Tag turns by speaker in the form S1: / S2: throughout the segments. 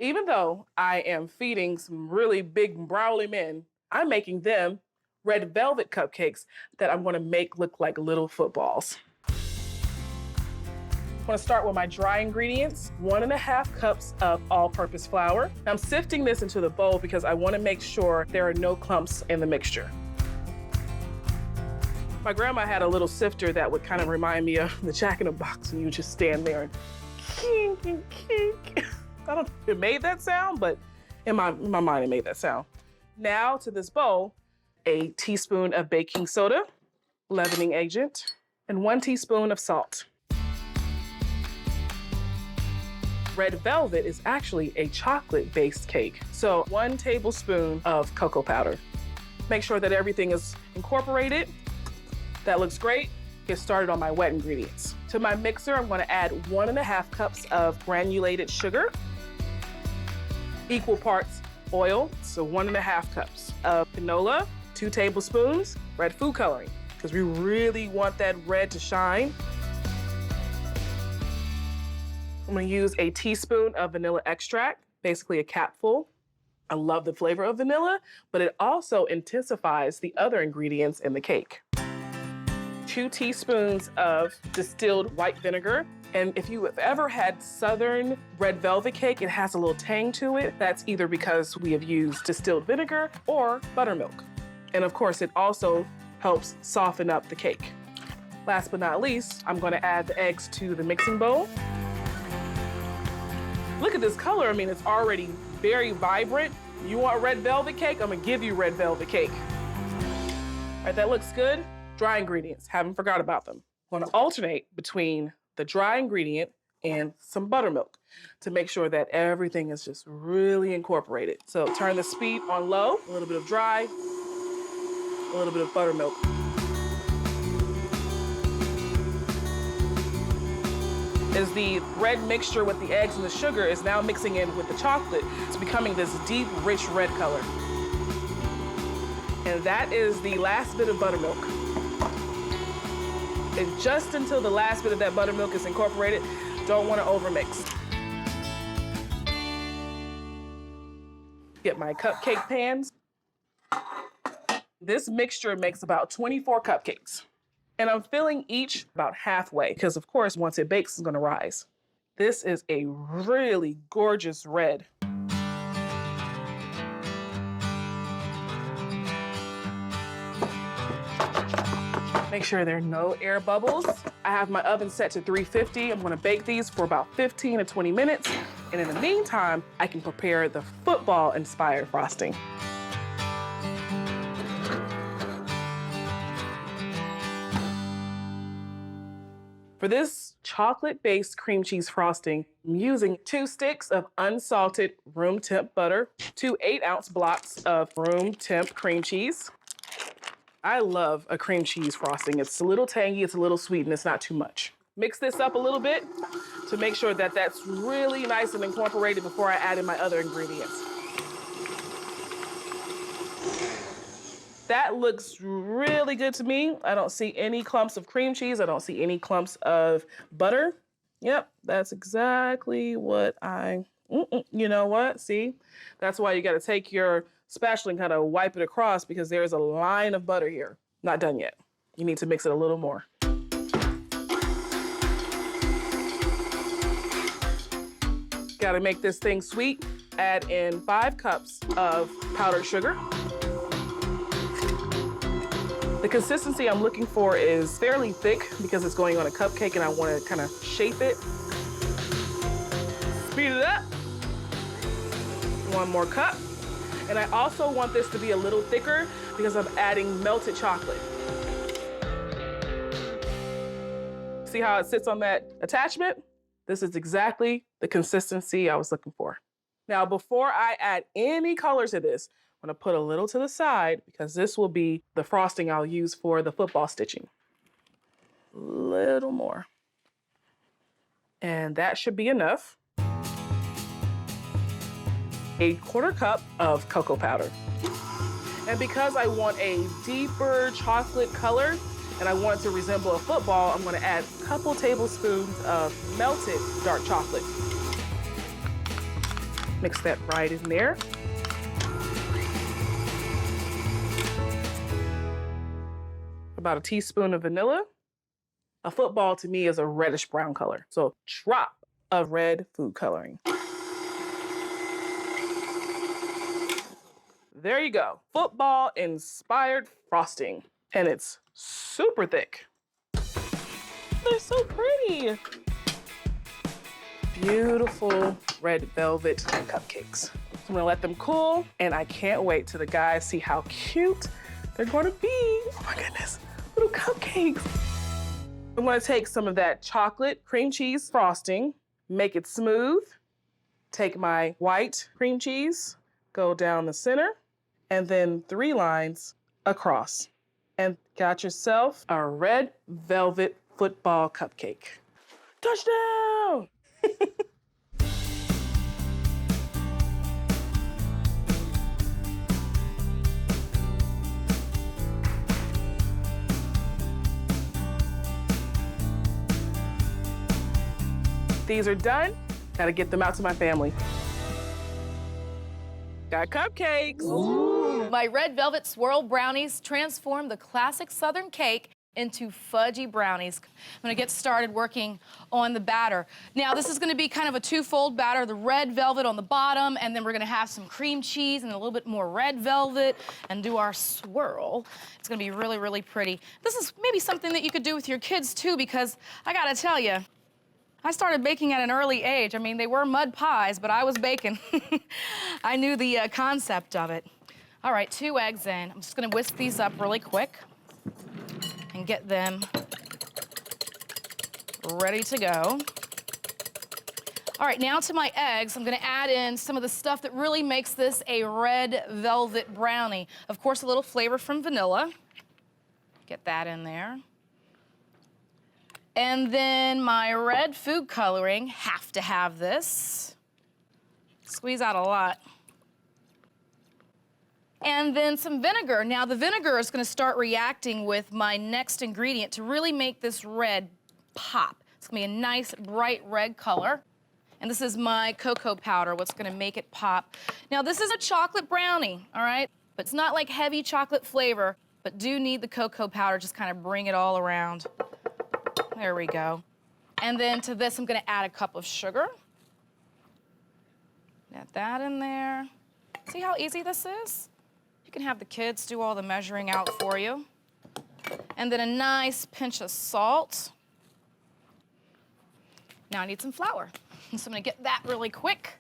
S1: Even though I am feeding some really big brownie men, I'm making them red velvet cupcakes that I'm gonna make look like little footballs. I'm gonna start with my dry ingredients, 1.5 cups of all-purpose flour. I'm sifting this into the bowl because I wanna make sure there are no clumps in the mixture. My grandma had a little sifter that would kind of remind me of the Jack in the Box, and you just stand there and kink and kink. I don't know if it made that sound, but in my mind, it made that sound. Now to this bowl, a teaspoon of baking soda, leavening agent, and 1 teaspoon of salt. Red velvet is actually a chocolate-based cake, so 1 tablespoon of cocoa powder. Make sure that everything is incorporated. That looks great. Get started on my wet ingredients. To my mixer, I'm gonna add 1.5 cups of granulated sugar, equal parts oil, so 1.5 cups of canola, 2 tablespoons, red food coloring, because we really want that red to shine. I'm gonna use a teaspoon of vanilla extract, basically a capful. I love the flavor of vanilla, but it also intensifies the other ingredients in the cake. 2 teaspoons of distilled white vinegar. And if you have ever had Southern red velvet cake, it has a little tang to it. That's either because we have used distilled vinegar or buttermilk. And of course, it also helps soften up the cake. Last but not least, I'm gonna add the eggs to the mixing bowl. Look at this color. I mean, it's already very vibrant. You want red velvet cake? I'm gonna give you red velvet cake. All right, that looks good. Dry ingredients, haven't forgot about them. I'm gonna alternate between the dry ingredient and some buttermilk to make sure that everything is just really incorporated. So turn the speed on low, a little bit of dry, a little bit of buttermilk. As the red mixture with the eggs and the sugar is now mixing in with the chocolate, it's becoming this deep, rich red color. And that is the last bit of buttermilk. And just until the last bit of that buttermilk is incorporated, don't want to overmix. Get my cupcake pans. This mixture makes about 24 cupcakes. And I'm filling each about halfway because, of course, once it bakes, it's going to rise. This is a really gorgeous red. Make sure there are no air bubbles. I have my oven set to 350. I'm gonna bake these for about 15 to 20 minutes. And in the meantime, I can prepare the football-inspired frosting. For this chocolate-based cream cheese frosting, I'm using 2 sticks of unsalted room temp butter, 2 8-ounce blocks of room temp cream cheese. I love a cream cheese frosting. It's a little tangy, it's a little sweet, and it's not too much. Mix this up a little bit to make sure that that's really nice and incorporated before I add in my other ingredients. That looks really good to me. I don't see any clumps of cream cheese. I don't see any clumps of butter. Yep, that's exactly what you know what? See? That's why you gotta take your spatula and kind of wipe it across because there's a line of butter here. Not done yet. You need to mix it a little more. Gotta make this thing sweet. Add in 5 cups of powdered sugar. The consistency I'm looking for is fairly thick because it's going on a cupcake and I want to kind of shape it. Speed it up. 1 more cup. And I also want this to be a little thicker because I'm adding melted chocolate. See how it sits on that attachment? This is exactly the consistency I was looking for. Now, before I add any color to this, I'm gonna put a little to the side because this will be the frosting I'll use for the football stitching. A little more. And that should be enough. 1/4 cup of cocoa powder. And because I want a deeper chocolate color and I want it to resemble a football, I'm gonna add a couple tablespoons of melted dark chocolate. Mix that right in there. About a teaspoon of vanilla. A football to me is a reddish brown color. So drop of red food coloring. There you go. Football inspired frosting. And it's super thick. They're so pretty. Beautiful red velvet cupcakes. So I'm gonna let them cool, and I can't wait till the guys see how cute they're gonna be. Oh my goodness, little cupcakes. I'm gonna take some of that chocolate cream cheese frosting, make it smooth, take my white cream cheese, go down the center, and then 3 lines across. And got yourself a red velvet football cupcake. Touchdown! These are done. Gotta get them out to my family. Got cupcakes.
S2: Ooh. My red velvet swirl brownies transform the classic Southern cake into fudgy brownies. I'm gonna get started working on the batter. Now, this is gonna be kind of a twofold batter, the red velvet on the bottom, and then we're gonna have some cream cheese and a little bit more red velvet and do our swirl. It's gonna be really, really pretty. This is maybe something that you could do with your kids too, because I gotta tell you, I started baking at an early age. I mean, they were mud pies, but I was baking. I knew the concept of it. All right, 2 eggs in. I'm just gonna whisk these up really quick and get them ready to go. All right, now to my eggs, I'm gonna add in some of the stuff that really makes this a red velvet brownie. Of course, a little flavor from vanilla. Get that in there. And then my red food coloring, have to have this. Squeeze out a lot. And then some vinegar. Now the vinegar is gonna start reacting with my next ingredient to really make this red pop. It's gonna be a nice bright red color. And this is my cocoa powder, what's gonna make it pop. Now this is a chocolate brownie, all right? But it's not like heavy chocolate flavor, but do need the cocoa powder, just kind of bring it all around. There we go. And then to this, I'm gonna add a cup of sugar. Add that in there. See how easy this is? You can have the kids do all the measuring out for you. And then a nice pinch of salt. Now I need some flour. So I'm gonna get that really quick.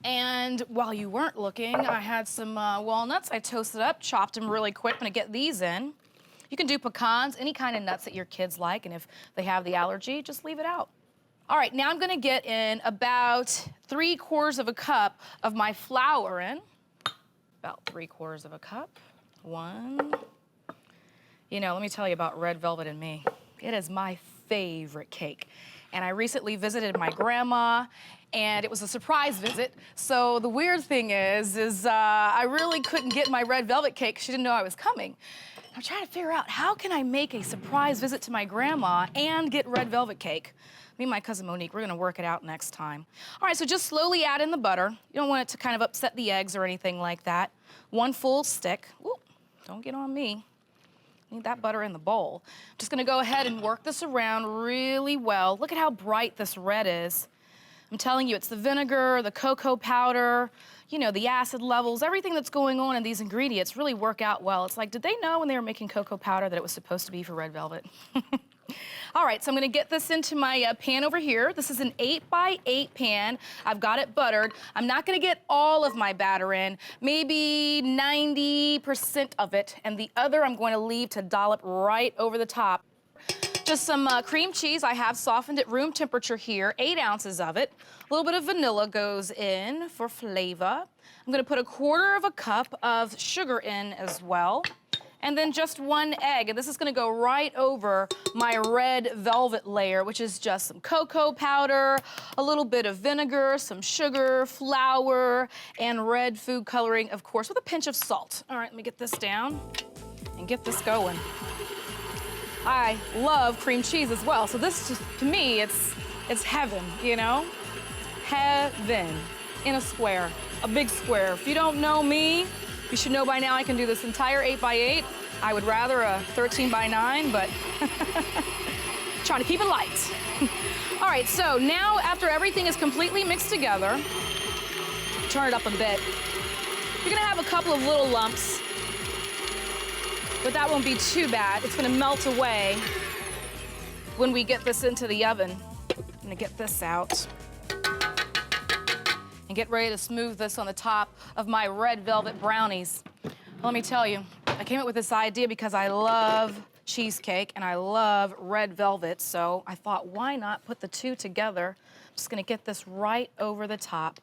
S2: And while you weren't looking, I had some walnuts. I toasted up, chopped them really quick. I'm gonna get these in. You can do pecans, any kind of nuts that your kids like, and if they have the allergy, just leave it out. All right, now I'm gonna get in about 3/4 of a cup of my flour in. About 3/4 of a cup. 1. You know, let me tell you about red velvet and me. It is my favorite cake. And I recently visited my grandma, and it was a surprise visit. So the weird thing is I really couldn't get my red velvet cake. She didn't know I was coming. I'm trying to figure out how can I make a surprise visit to my grandma and get red velvet cake. Me and my cousin Monique, we're gonna work it out next time. All right, so just slowly add in the butter. You don't want it to kind of upset the eggs or anything like that. 1 full stick. Ooh, don't get on me. Need that butter in the bowl. Just gonna go ahead and work this around really well. Look at how bright this red is. I'm telling you, it's the vinegar, the cocoa powder, you know, the acid levels, everything that's going on in these ingredients really work out well. It's like, did they know when they were making cocoa powder that it was supposed to be for red velvet? All right, so I'm gonna get this into my pan over here. This is an 8x8 pan. I've got it buttered. I'm not gonna get all of my batter in, maybe 90% of it, and the other I'm going to leave to dollop right over the top. Just some cream cheese. I have softened at room temperature here, 8 ounces of it. A little bit of vanilla goes in for flavor. I'm gonna put 1/4 cup of sugar in as well. And then just 1 egg, and this is gonna go right over my red velvet layer, which is just some cocoa powder, a little bit of vinegar, some sugar, flour, and red food coloring, of course, with a pinch of salt. All right, let me get this down and get this going. I love cream cheese as well, so this just, to me, it's heaven, you know? Heaven. in a square, a big square. If you don't know me, you should know by now I can do this entire 8x8. I would rather a 13x9, but trying to keep it light. All right, so now after everything is completely mixed together, turn it up a bit. You're gonna have a couple of little lumps, but that won't be too bad. It's gonna melt away when we get this into the oven. I'm gonna get this out and get ready to smooth this on the top of my red velvet brownies. Let me tell you, I came up with this idea because I love cheesecake and I love red velvet, so I thought, why not put the two together? I'm just gonna get this right over the top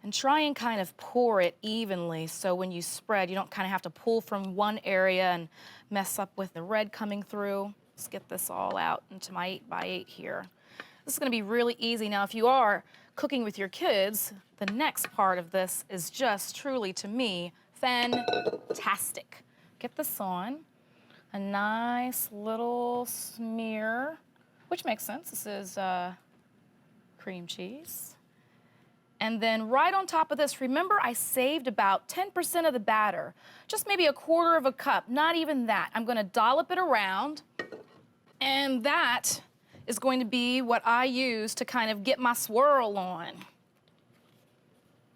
S2: and try and kind of pour it evenly so when you spread, you don't kind of have to pull from one area and mess up with the red coming through. Let's get this all out into my 8x8 here. This is gonna be really easy. Now, if you are cooking with your kids, the next part of this is just truly, to me, fantastic. Get this on, a nice little smear, which makes sense. This is cream cheese. And then right on top of this, remember I saved about 10% of the batter, just maybe a quarter of a cup, not even that. I'm gonna dollop it around, and that is going to be what I use to kind of get my swirl on.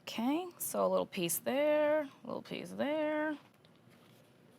S2: Okay, so a little piece there, a little piece there.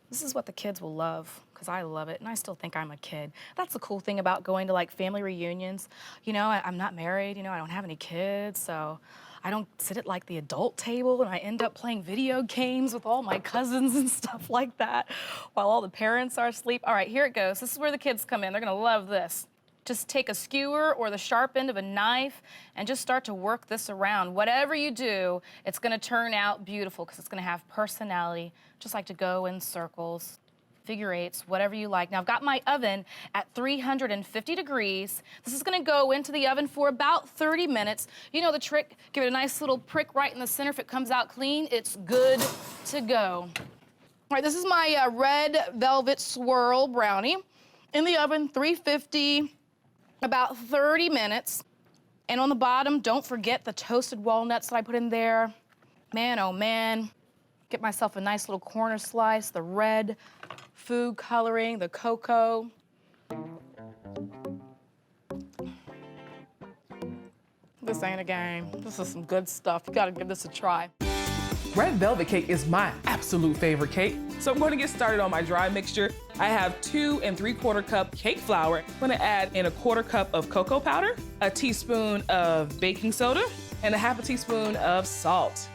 S2: This is what the kids will love, because I love it, and I still think I'm a kid. That's the cool thing about going to like family reunions. You know, I'm not married, you know, I don't have any kids, so I don't sit at like the adult table and I end up playing video games with all my cousins and stuff like that while all the parents are asleep. All right, here it goes. This is where the kids come in. They're gonna love this. Just take a skewer or the sharp end of a knife and just start to work this around. Whatever you do, it's gonna turn out beautiful because it's gonna have personality. Just like to go in circles, figure eights, whatever you like. Now I've got my oven at 350 degrees. This is gonna go into the oven for about 30 minutes. You know the trick, give it a nice little prick right in the center. If it comes out clean, it's good to go. All right, this is my red velvet swirl brownie. In the oven, 350, about 30 minutes. And on the bottom, don't forget the toasted walnuts that I put in there. Man, oh man. Get myself a nice little corner slice, the red food coloring, the cocoa. This ain't a game. This is some good stuff. You gotta give this a try.
S1: Red velvet cake is my absolute favorite cake. So I'm going to get started on my dry mixture. I have 2 3/4 cup cake flour. I'm going to add in a 1/4 cup of cocoa powder, a teaspoon of baking soda, and a 1/2 teaspoon of salt.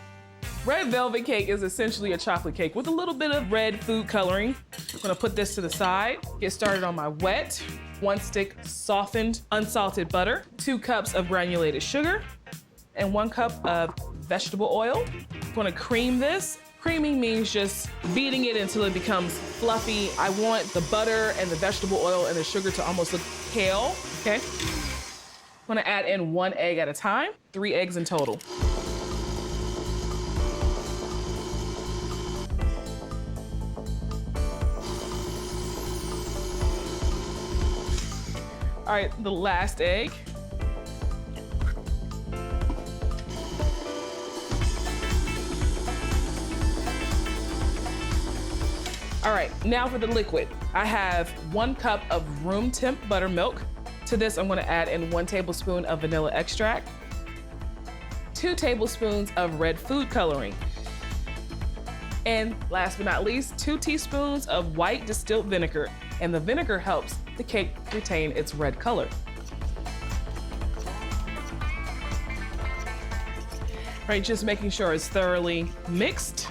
S1: Red velvet cake is essentially a chocolate cake with a little bit of red food coloring. I'm gonna put this to the side, get started on my wet 1 stick softened unsalted butter, 2 cups of granulated sugar, and 1 cup of vegetable oil. I'm gonna cream this. Creaming means just beating it until it becomes fluffy. I want the butter and the vegetable oil and the sugar to almost look pale, okay? I'm gonna add in 1 egg at a time, 3 eggs in total. All right, the last egg. All right, now for the liquid. I have 1 cup of room temp buttermilk. To this, I'm gonna add in 1 tablespoon of vanilla extract, 2 tablespoons of red food coloring, and last but not least, 2 teaspoons of white distilled vinegar. And the vinegar helps the cake retain its red color. Right, just making sure it's thoroughly mixed.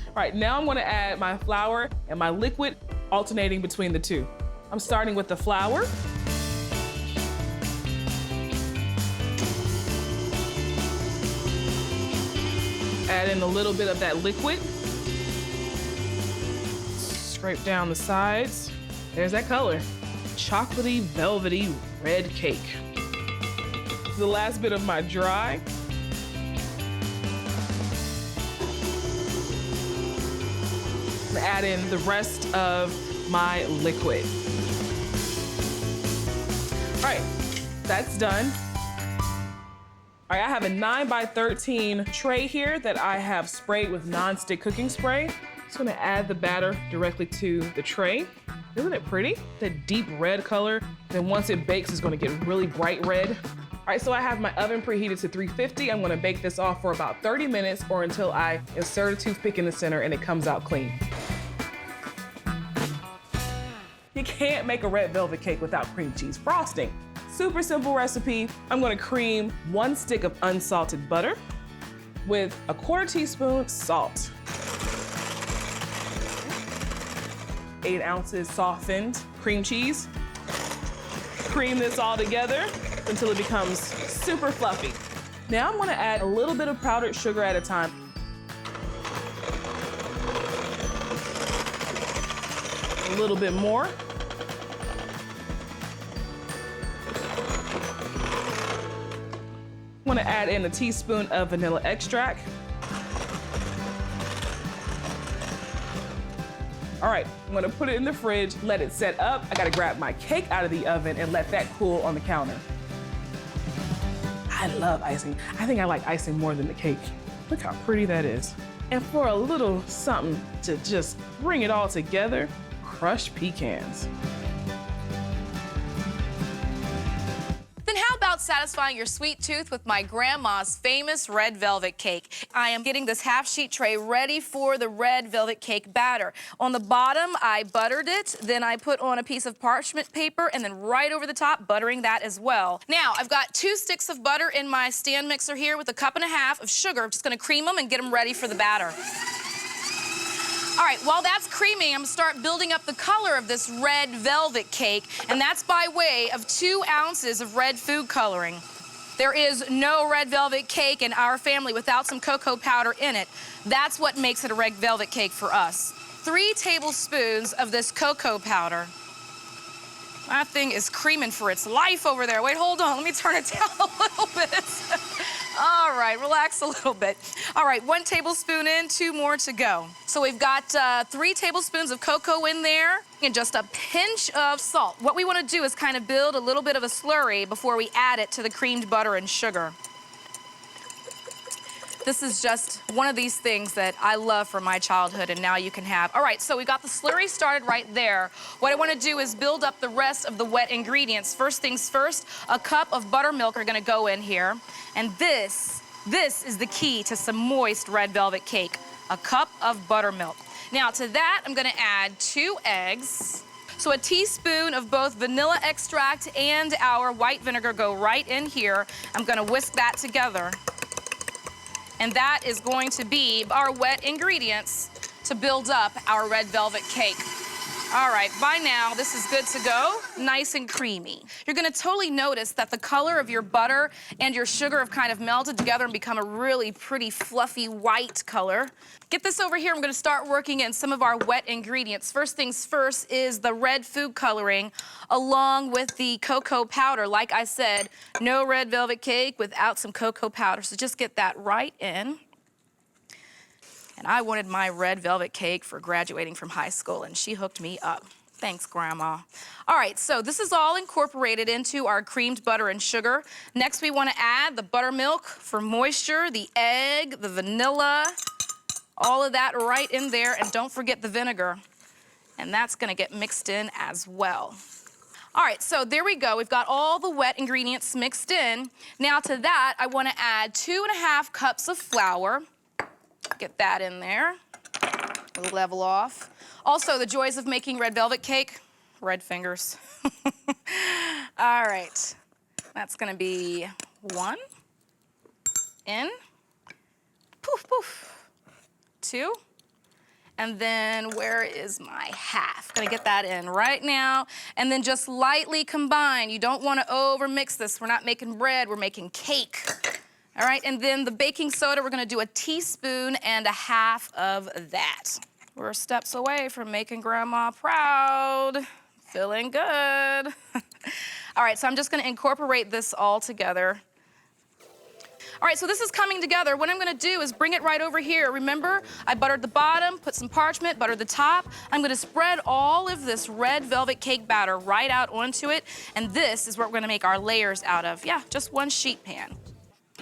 S1: All right, now I'm gonna add my flour and my liquid, alternating between the two. I'm starting with the flour. Add in a little bit of that liquid. Scrape down the sides. There's that color. Chocolatey, velvety, red cake. The last bit of my dry. Add in the rest of my liquid. All right, that's done. All All right, I have a 9x13 tray here that I have sprayed with non-stick cooking spray. Just gonna add the batter directly to the tray. Isn't it pretty? That deep red color. Then once it bakes, it's gonna get really bright red. All right, so I have my oven preheated to 350. I'm gonna bake this off for about 30 minutes or until I insert a toothpick in the center and it comes out clean. You can't make a red velvet cake without cream cheese frosting. Super simple recipe. I'm gonna cream 1 stick of unsalted butter with a 1/4 teaspoon salt. 8 ounces softened cream cheese. Cream this all together until it becomes super fluffy. Now I'm gonna add a little bit of powdered sugar at a time. A little bit more. I'm gonna add in a teaspoon of vanilla extract. All right, I'm gonna put it in the fridge, let it set up. I gotta grab my cake out of the oven and let that cool on the counter. I love icing. I think I like icing more than the cake. Look how pretty that is. And for a little something to just bring it all together, crushed pecans.
S2: Then how about satisfying your sweet tooth with my grandma's famous red velvet cake? I am getting this half sheet tray ready for the red velvet cake batter. On the bottom, I buttered it, then I put on a piece of parchment paper, and then right over the top, buttering that as well. Now, I've got 2 sticks of butter in my stand mixer here with a 1.5 cups of sugar. I'm just gonna cream them and get them ready for the batter. All right, while that's creaming, I'm gonna start building up the color of this red velvet cake, and that's by way of 2 ounces of red food coloring. There is no red velvet cake in our family without some cocoa powder in it. That's what makes it a red velvet cake for us. 3 tablespoons of this cocoa powder. That thing is creaming for its life over there. Wait, hold on, let me turn it down a little bit. All right, relax a little bit. All right, 1 tablespoon in, 2 more to go. So we've got 3 tablespoons of cocoa in there and just a pinch of salt. What we want to do is kind of build a little bit of a slurry before we add it to the creamed butter and sugar. This is just one of these things that I love from my childhood and now you can have. All right, so we got the slurry started right there. What I want to do is build up the rest of the wet ingredients. First things first, a cup of buttermilk are going to go in here. And this is the key to some moist red velvet cake, a cup of buttermilk. Now to that, I'm going to add 2 eggs. So a teaspoon of both vanilla extract and our white vinegar go right in here. I'm going to whisk that together. And that is going to be our wet ingredients to build up our red velvet cake. All right, by now, this is good to go, nice and creamy. You're gonna totally notice that the color of your butter and your sugar have kind of melted together and become a really pretty fluffy white color. Get this over here, I'm gonna start working in some of our wet ingredients. First things first is the red food coloring along with the cocoa powder. Like I said, no red velvet cake without some cocoa powder, so just get that right in. And I wanted my red velvet cake for graduating from high school, and she hooked me up. Thanks, Grandma. All right, so this is all incorporated into our creamed butter and sugar. Next, we want to add the buttermilk for moisture, the egg, the vanilla, all of that right in there, and don't forget the vinegar. And that's going to get mixed in as well. All right, so there we go. We've got all the wet ingredients mixed in. Now to that, I want to add 2.5 cups of flour. Get that in there. We'll level off. Also, the joys of making red velvet cake, red fingers. All right, that's gonna be 1 in, poof, poof, 2, and then where is my half? Gonna get that in right now, and then just lightly combine. You don't wanna over mix this. We're not making bread, we're making cake. All right, and then the baking soda, we're gonna do 1.5 teaspoons of that. We're steps away from making Grandma proud. Feeling good. All right, so I'm just gonna incorporate this all together. All right, so this is coming together. What I'm gonna do is bring it right over here. Remember, I buttered the bottom, put some parchment, buttered the top. I'm gonna spread all of this red velvet cake batter right out onto it, and this is what we're gonna make our layers out of. Yeah, just 1 sheet pan.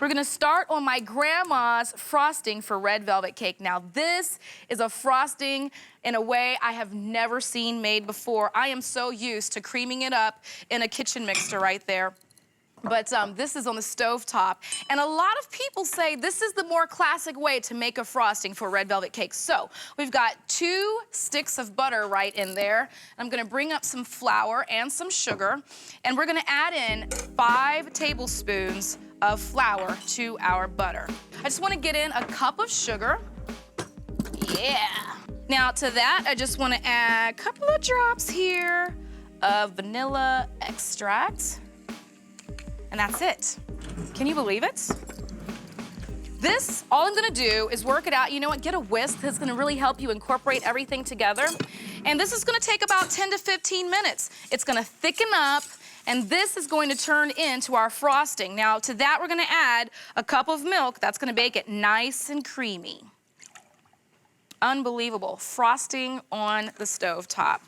S2: We're gonna start on my grandma's frosting for red velvet cake. Now this is a frosting in a way I have never seen made before. I am so used to creaming it up in a kitchen mixer right there. But this is on the stove top. And a lot of people say this is the more classic way to make a frosting for red velvet cake. So we've got 2 sticks of butter right in there. I'm gonna bring up some flour and some sugar. And we're gonna add in 5 tablespoons of flour to our butter. I just wanna get in a cup of sugar. Yeah. Now to that, I just wanna add a couple of drops here of vanilla extract. And that's it. Can you believe it? This, all I'm gonna do is work it out. You know what, get a whisk. That's gonna really help you incorporate everything together. And this is gonna take about 10 to 15 minutes. It's gonna thicken up, and this is going to turn into our frosting. Now, to that, we're gonna add a cup of milk. That's gonna make it nice and creamy. Unbelievable, frosting on the stove top.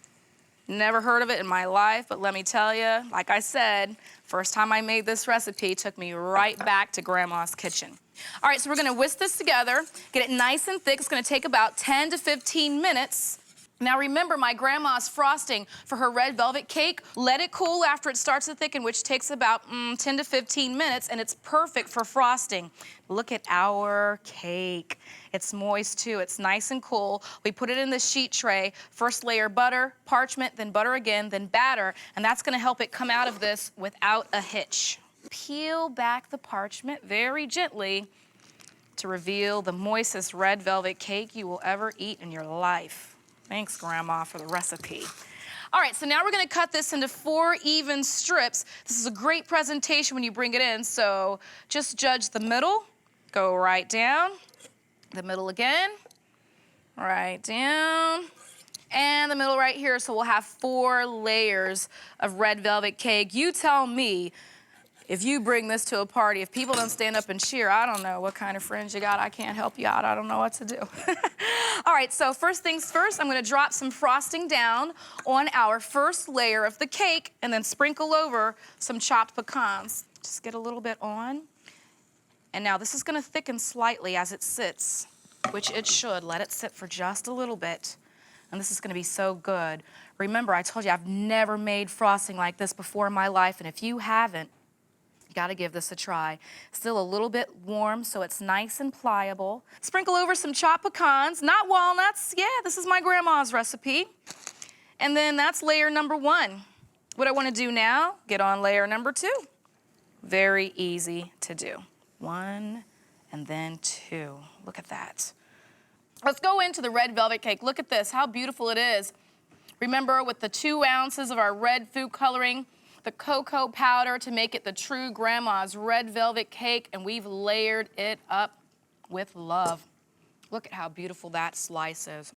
S2: Never heard of it in my life, but let me tell you, like I said, first time I made this recipe took me right back to Grandma's kitchen. All right, so we're gonna whisk this together, get it nice and thick. It's gonna take about 10 to 15 minutes. Now remember, my grandma's frosting for her red velvet cake, let it cool after it starts to thicken, which takes about 10 to 15 minutes, and it's perfect for frosting. Look at our cake. It's moist too, it's nice and cool. We put it in the sheet tray. First layer butter, parchment, then butter again, then batter, and that's gonna help it come out of this without a hitch. Peel back the parchment very gently to reveal the moistest red velvet cake you will ever eat in your life. Thanks, Grandma, for the recipe. All right, so now we're gonna cut this into 4 even strips. This is a great presentation when you bring it in, so just judge the middle, go right down, the middle again, right down, and the middle right here, so we'll have 4 layers of red velvet cake. You tell me, if you bring this to a party, if people don't stand up and cheer, I don't know what kind of friends you got. I can't help you out. I don't know what to do. All right, so first things first, I'm gonna drop some frosting down on our first layer of the cake and then sprinkle over some chopped pecans. Just get a little bit on. And now this is gonna thicken slightly as it sits, which it should. Let it sit for just a little bit. And this is gonna be so good. Remember, I told you I've never made frosting like this before in my life, and if you haven't, you gotta give this a try. Still a little bit warm, so it's nice and pliable. Sprinkle over some chopped pecans, not walnuts. Yeah, this is my grandma's recipe. And then that's layer number 1. What I wanna do now, get on layer number 2. Very easy to do. 1 and then 2. Look at that. Let's go into the red velvet cake. Look at this, how beautiful it is. Remember, with the 2 ounces of our red food coloring, the cocoa powder to make it the true grandma's red velvet cake, and we've layered it up with love. Look at how beautiful that slice is.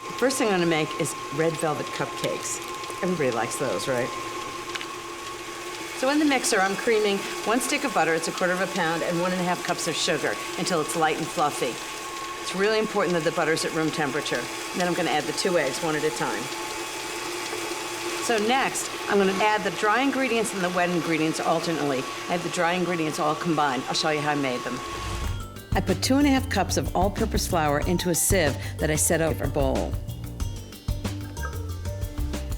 S3: The first thing I'm gonna make is red velvet cupcakes. Everybody likes those, right? So in the mixer, I'm creaming 1 stick of butter, it's 1/4 pound, and 1½ cups of sugar until it's light and fluffy. It's really important that the butter's at room temperature. And then I'm gonna add the 2 eggs, 1 at a time. So next, I'm gonna add the dry ingredients and the wet ingredients alternately. I have the dry ingredients all combined. I'll show you how I made them. I put 2½ cups of all-purpose flour into a sieve that I set over a bowl.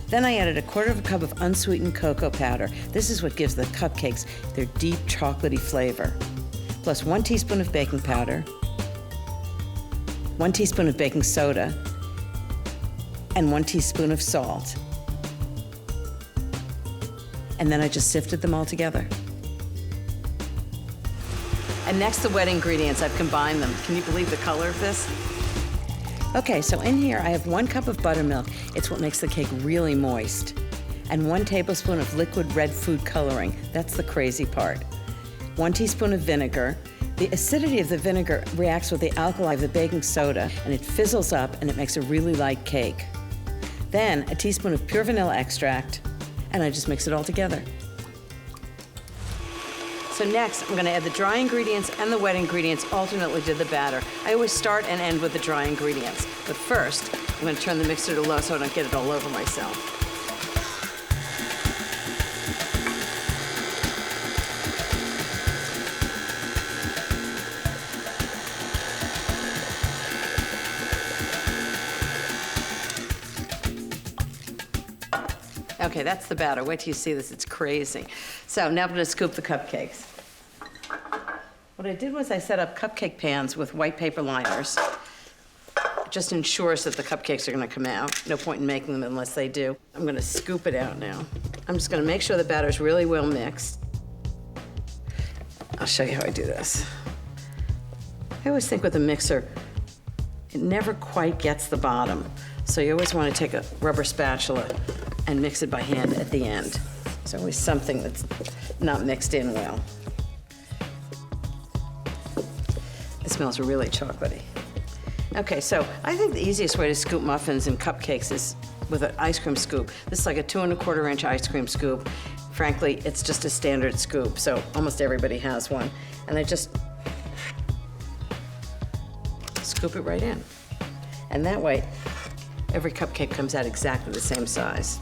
S3: Then I added 1/4 cup of unsweetened cocoa powder. This is what gives the cupcakes their deep chocolatey flavor. Plus 1 teaspoon of baking powder, 1 teaspoon of baking soda, and 1 teaspoon of salt. And then I just sifted them all together. And next, the wet ingredients. I've combined them. Can you believe the color of this? Okay, so in here I have 1 cup of buttermilk. It's what makes the cake really moist. And 1 tablespoon of liquid red food coloring. That's the crazy part. 1 teaspoon of vinegar. The acidity of the vinegar reacts with the alkali of the baking soda, and it fizzles up and it makes a really light cake. Then a teaspoon of pure vanilla extract, and I just mix it all together. So next, I'm gonna add the dry ingredients and the wet ingredients alternately to the batter. I always start and end with the dry ingredients. But first, I'm gonna turn the mixer to low so I don't get it all over myself. Okay, that's the batter. Wait till you see this, it's crazy. So now I'm gonna scoop the cupcakes. What I did was I set up cupcake pans with white paper liners. Just ensures that the cupcakes are gonna come out. No point in making them unless they do. I'm gonna scoop it out now. I'm just gonna make sure the batter's really well mixed. I'll show you how I do this. I always think with a mixer, it never quite gets the bottom. So you always wanna take a rubber spatula and mix it by hand at the end. There's always something that's not mixed in well. It smells really chocolatey. Okay, so I think the easiest way to scoop muffins and cupcakes is with an ice cream scoop. This is like a 2 1/4 inch ice cream scoop. Frankly, it's just a standard scoop, so almost everybody has one. And I just scoop it right in. And that way, every cupcake comes out exactly the same size.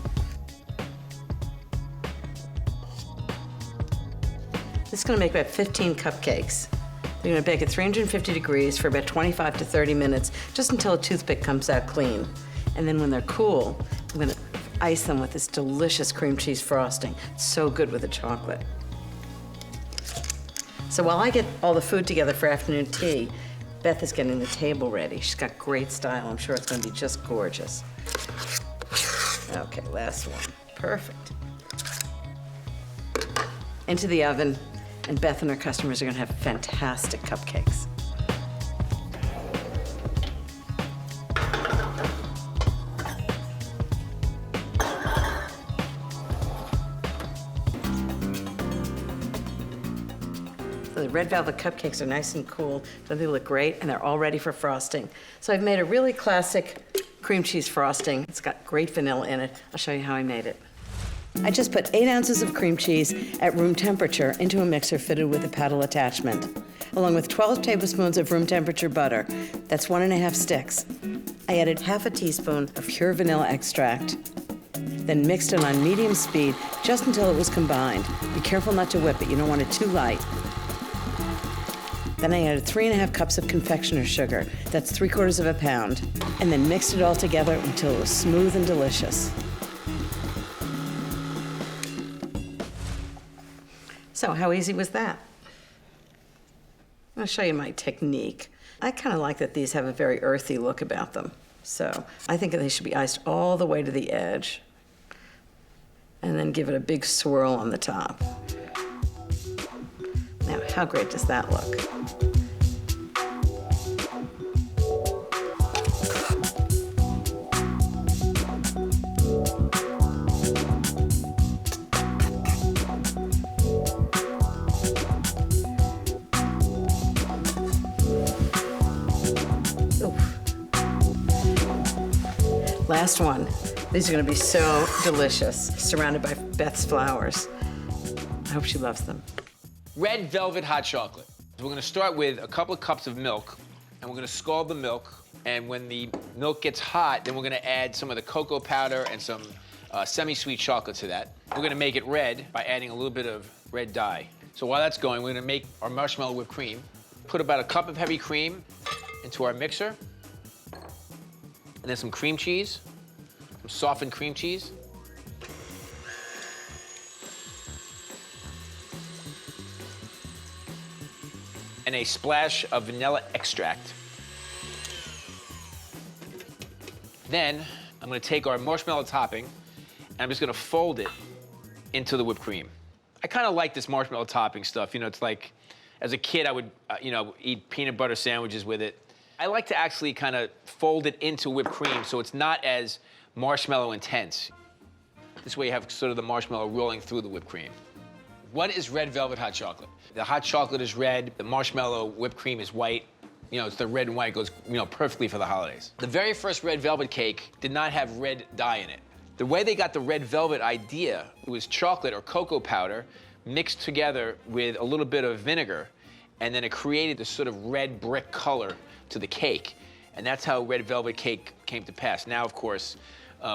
S3: This is gonna make about 15 cupcakes. You're gonna bake at 350 degrees for about 25 to 30 minutes, just until a toothpick comes out clean. And then when they're cool, I'm gonna ice them with this delicious cream cheese frosting. It's so good with the chocolate. So while I get all the food together for afternoon tea, Beth is getting the table ready. She's got great style. I'm sure it's gonna be just gorgeous. Okay, last one. Perfect. Into the oven. And Beth and her customers are gonna have fantastic cupcakes. So the red velvet cupcakes are nice and cool. So they look great, and they're all ready for frosting. So I've made a really classic cream cheese frosting. It's got great vanilla in it. I'll show you how I made it. I just put 8 ounces of cream cheese at room temperature into a mixer fitted with a paddle attachment, along with 12 tablespoons of room temperature butter. That's 1½ sticks. I added ½ a teaspoon of pure vanilla extract, then mixed it on medium speed just until it was combined. Be careful not to whip it, you don't want it too light. Then I added 3½ cups of confectioner's sugar, that's 3/4 pound, and then mixed it all together until it was smooth and delicious. So how easy was that? I'll show you my technique. I kind of like that these have a very earthy look about them. So I think they should be iced all the way to the edge and then give it a big swirl on the top. Now, how great does that look? Last one. These are gonna be so delicious, surrounded by Beth's flowers. I hope she loves them.
S4: Red velvet hot chocolate. We're gonna start with a couple of cups of milk, and we're gonna scald the milk. And when the milk gets hot, then we're gonna add some of the cocoa powder and some semi-sweet chocolate to that. We're gonna make it red by adding a little bit of red dye. So while that's going, we're gonna make our marshmallow whipped cream. Put about a cup of heavy cream into our mixer. And then some cream cheese, some softened cream cheese. And a splash of vanilla extract. Then I'm gonna take our marshmallow topping and I'm just gonna fold it into the whipped cream. I kind of like this marshmallow topping stuff. You know, it's like, as a kid, I would, eat peanut butter sandwiches with it. I like to actually kind of fold it into whipped cream so it's not as marshmallow intense. This way you have sort of the marshmallow rolling through the whipped cream. What is red velvet hot chocolate? The hot chocolate is red, the marshmallow whipped cream is white. You know, it's the red and white, goes, perfectly for the holidays. The very first red velvet cake did not have red dye in it. The way they got the red velvet idea was chocolate or cocoa powder mixed together with a little bit of vinegar, and then it created this sort of red brick color to the cake. And that's how red velvet cake came to pass. Now, of course,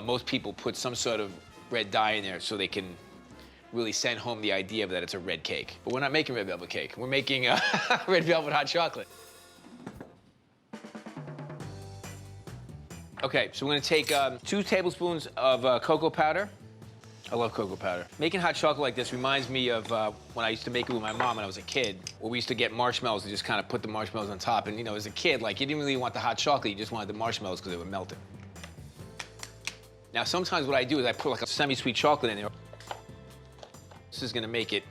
S4: most people put some sort of red dye in there so they can really send home the idea that it's a red cake. But we're not making red velvet cake. We're making red velvet hot chocolate. Okay, so we're gonna take 2 tablespoons of cocoa powder, I love cocoa powder. Making hot chocolate like this reminds me of when I used to make it with my mom when I was a kid, where we used to get marshmallows and just kind of put the marshmallows on top. And, you know, as a kid, like, you didn't really want the hot chocolate, you just wanted the marshmallows because they would melt it. Now, sometimes what I do is I put like a semi-sweet chocolate in there. This is gonna make it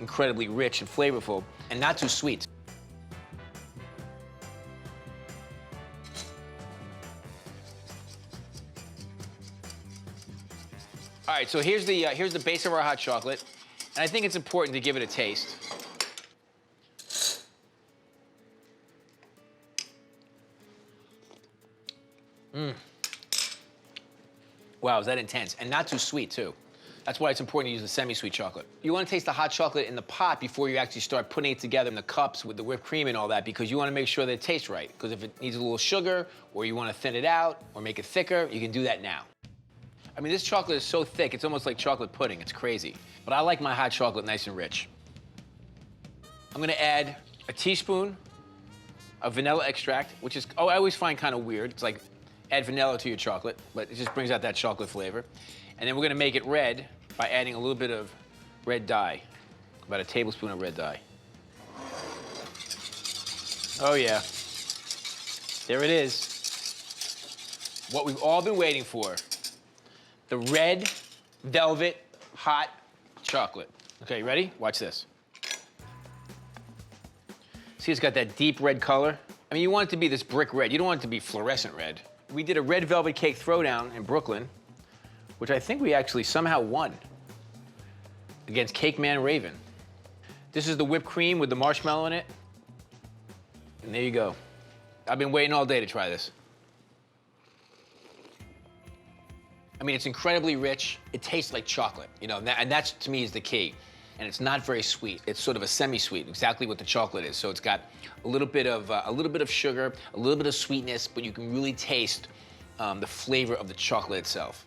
S4: incredibly rich and flavorful and not too sweet. All right, so here's the base of our hot chocolate, and I think it's important to give it a taste. Wow, is that intense? And not too sweet, too. That's why it's important to use the semi-sweet chocolate. You want to taste the hot chocolate in the pot before you actually start putting it together in the cups with the whipped cream and all that, because you want to make sure that it tastes right. Because if it needs a little sugar, or you want to thin it out, or make it thicker, you can do that now. I mean, this chocolate is so thick, it's almost like chocolate pudding. It's crazy. But I like my hot chocolate nice and rich. I'm gonna add a teaspoon of vanilla extract, which is, I always find kind of weird. It's like, add vanilla to your chocolate, but it just brings out that chocolate flavor. And then we're gonna make it red by adding a little bit of red dye, about a tablespoon of red dye. Oh yeah, there it is. What we've all been waiting for. The red velvet hot chocolate. Okay, you ready? Watch this. See, it's got that deep red color. I mean, you want it to be this brick red. You don't want it to be fluorescent red. We did a red velvet cake throwdown in Brooklyn, which I think we actually somehow won against Cake Man Raven. This is the whipped cream with the marshmallow in it. And there you go. I've been waiting all day to try this. I mean, it's incredibly rich. It tastes like chocolate, you know, and that's, to me, is the key. And it's not very sweet. It's sort of a semi-sweet, exactly what the chocolate is. So it's got a little bit of sugar, a little bit of sweetness, but you can really taste the flavor of the chocolate itself.